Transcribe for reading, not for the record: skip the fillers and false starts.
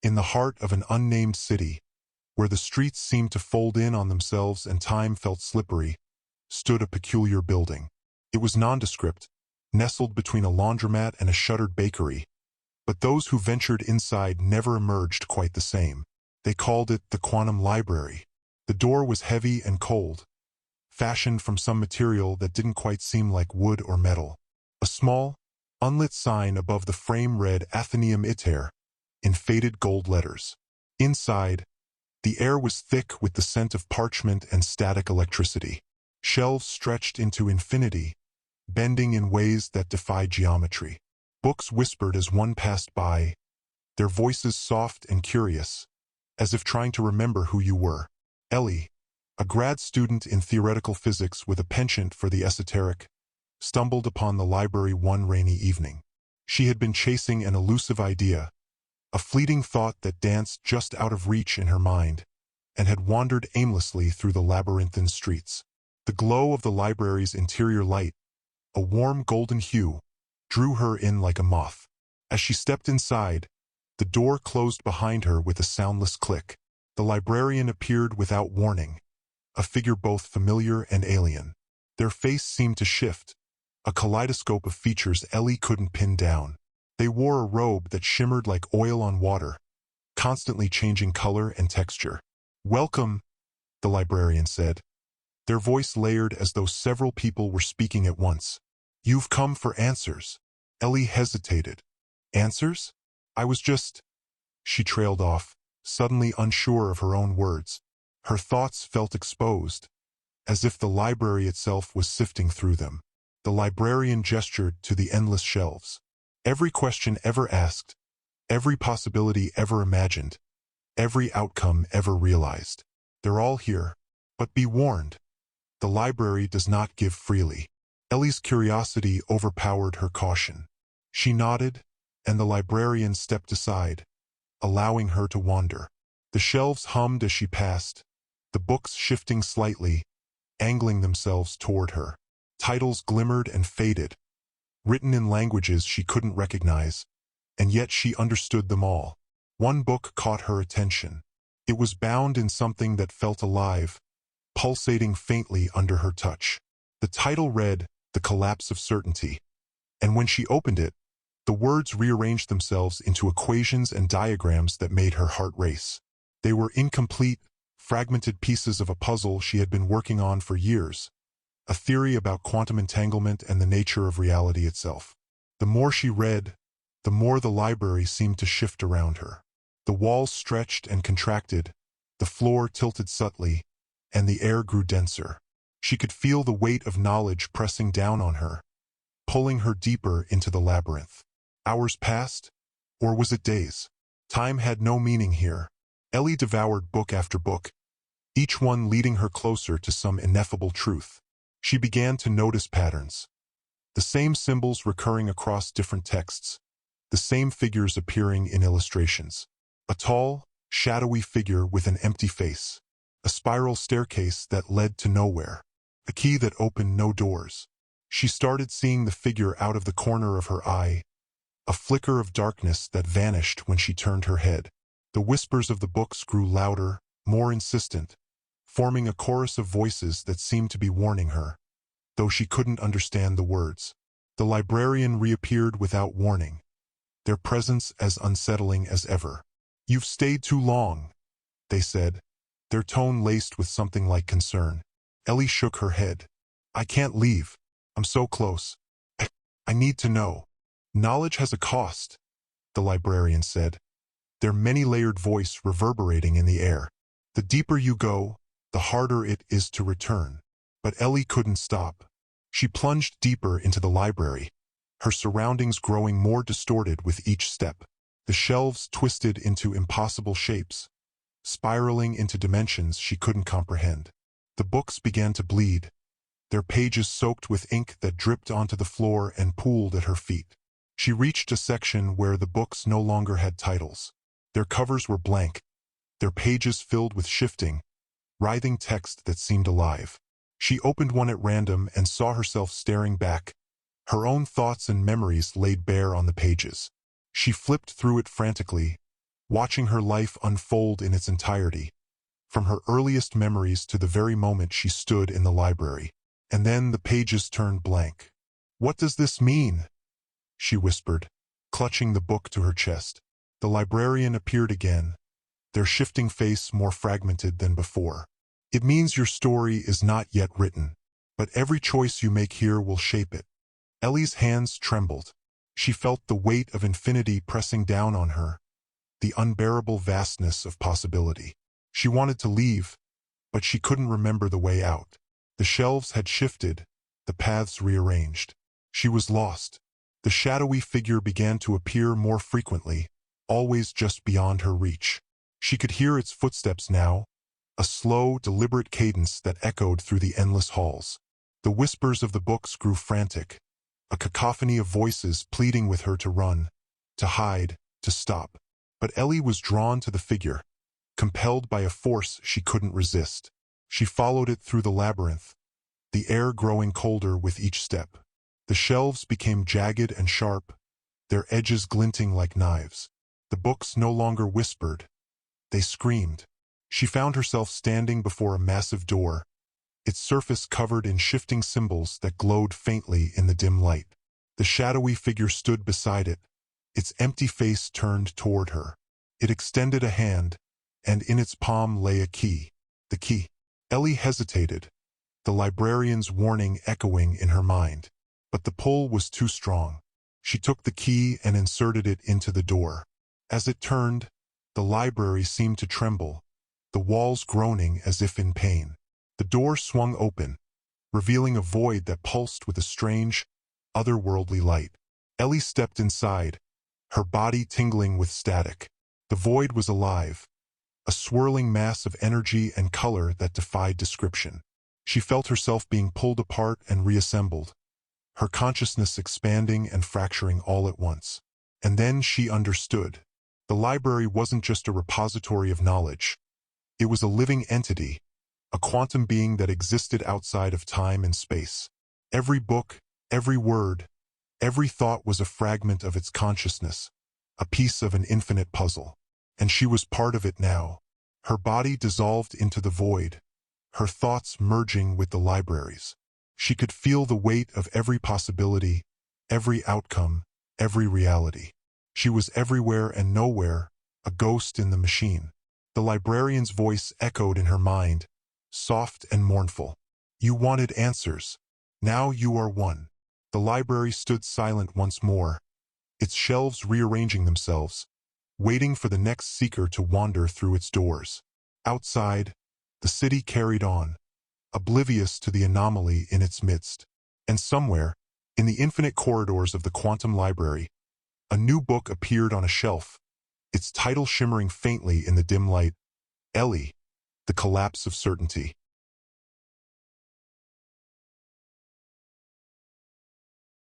In the heart of an unnamed city, where the streets seemed to fold in on themselves and time felt slippery, stood a peculiar building. It was nondescript, nestled between a laundromat and a shuttered bakery, but those who ventured inside never emerged quite the same. They called it the Quantum Library. The door was heavy and cold, fashioned from some material that didn't quite seem like wood or metal. A small, unlit sign above the frame read Athenaeum Iter, in faded gold letters. Inside, the air was thick with the scent of parchment and static electricity. Shelves stretched into infinity, bending in ways that defied geometry. Books whispered as one passed by, their voices soft and curious, as if trying to remember who you were. Ellie, a grad student in theoretical physics with a penchant for the esoteric, stumbled upon the library one rainy evening. She had been chasing an elusive idea, a fleeting thought that danced just out of reach in her mind, and had wandered aimlessly through the labyrinthine streets. The glow of the library's interior light, a warm golden hue, drew her in like a moth. As she stepped inside, the door closed behind her with a soundless click. The librarian appeared without warning, a figure both familiar and alien. Their face seemed to shift, a kaleidoscope of features Ellie couldn't pin down. They wore a robe that shimmered like oil on water, constantly changing color and texture. "Welcome," the librarian said, their voice layered as though several people were speaking at once. "You've come for answers." Ellie hesitated. "Answers? I was just—" She trailed off, suddenly unsure of her own words. Her thoughts felt exposed, as if the library itself was sifting through them. The librarian gestured to the endless shelves. Every question ever asked, every possibility ever imagined, every outcome ever realized. They're all here, but be warned. The library does not give freely. Ellie's curiosity overpowered her caution. She nodded, and the librarian stepped aside, allowing her to wander. The shelves hummed as she passed, the books shifting slightly, angling themselves toward her. Titles glimmered and faded, written in languages she couldn't recognize, and yet she understood them all. One book caught her attention. It was bound in something that felt alive, pulsating faintly under her touch. The title read, "The Collapse of Certainty," and when she opened it, the words rearranged themselves into equations and diagrams that made her heart race. They were incomplete, fragmented pieces of a puzzle she had been working on for years, a theory about quantum entanglement and the nature of reality itself. The more she read, the more the library seemed to shift around her. The walls stretched and contracted, the floor tilted subtly, and the air grew denser. She could feel the weight of knowledge pressing down on her, pulling her deeper into the labyrinth. Hours passed, or was it days? Time had no meaning here. Ellie devoured book after book, each one leading her closer to some ineffable truth. She began to notice patterns. The same symbols recurring across different texts, the same figures appearing in illustrations. A tall, shadowy figure with an empty face, a spiral staircase that led to nowhere, a key that opened no doors. She started seeing the figure out of the corner of her eye, a flicker of darkness that vanished when she turned her head. The whispers of the books grew louder, more insistent, forming a chorus of voices that seemed to be warning her, though she couldn't understand the words. The librarian reappeared without warning, their presence as unsettling as ever. "You've stayed too long," they said, their tone laced with something like concern. Ellie shook her head. "I can't leave. I'm so close. I need to know." "Knowledge has a cost," the librarian said, their many-layered voice reverberating in the air. "The deeper you go, the harder it is to return." But Ellie couldn't stop. She plunged deeper into the library, her surroundings growing more distorted with each step. The shelves twisted into impossible shapes, spiraling into dimensions she couldn't comprehend. The books began to bleed, their pages soaked with ink that dripped onto the floor and pooled at her feet. She reached a section where the books no longer had titles. Their covers were blank, their pages filled with shifting, writhing text that seemed alive. She opened one at random and saw herself staring back, her own thoughts and memories laid bare on the pages. She flipped through it frantically, watching her life unfold in its entirety, from her earliest memories to the very moment she stood in the library. And then the pages turned blank. "What does this mean?" she whispered, clutching the book to her chest. The librarian appeared again, their shifting face more fragmented than before. "It means your story is not yet written, but every choice you make here will shape it." Ellie's hands trembled. She felt the weight of infinity pressing down on her, the unbearable vastness of possibility. She wanted to leave, but she couldn't remember the way out. The shelves had shifted, the paths rearranged. She was lost. The shadowy figure began to appear more frequently, always just beyond her reach. She could hear its footsteps now, a slow, deliberate cadence that echoed through the endless halls. The whispers of the books grew frantic, a cacophony of voices pleading with her to run, to hide, to stop. But Ellie was drawn to the figure, compelled by a force she couldn't resist. She followed it through the labyrinth, the air growing colder with each step. The shelves became jagged and sharp, their edges glinting like knives. The books no longer whispered, they screamed. She found herself standing before a massive door, its surface covered in shifting symbols that glowed faintly in the dim light. The shadowy figure stood beside it, its empty face turned toward her. It extended a hand, and in its palm lay a key. The key. Ellie hesitated, the librarian's warning echoing in her mind. But the pull was too strong. She took the key and inserted it into the door. As it turned, the library seemed to tremble, the walls groaning as if in pain. The door swung open, revealing a void that pulsed with a strange, otherworldly light. Ellie stepped inside, her body tingling with static. The void was alive, a swirling mass of energy and color that defied description. She felt herself being pulled apart and reassembled, her consciousness expanding and fracturing all at once. And then she understood. The library wasn't just a repository of knowledge. It was a living entity, a quantum being that existed outside of time and space. Every book, every word, every thought was a fragment of its consciousness, a piece of an infinite puzzle. And she was part of it now. Her body dissolved into the void, her thoughts merging with the library's. She could feel the weight of every possibility, every outcome, every reality. She was everywhere and nowhere, a ghost in the machine. The librarian's voice echoed in her mind, soft and mournful. "You wanted answers. Now you are one." The library stood silent once more, its shelves rearranging themselves, waiting for the next seeker to wander through its doors. Outside, the city carried on, oblivious to the anomaly in its midst. And somewhere, in the infinite corridors of the quantum library, a new book appeared on a shelf, its title shimmering faintly in the dim light. Ellie, The Collapse of Certainty.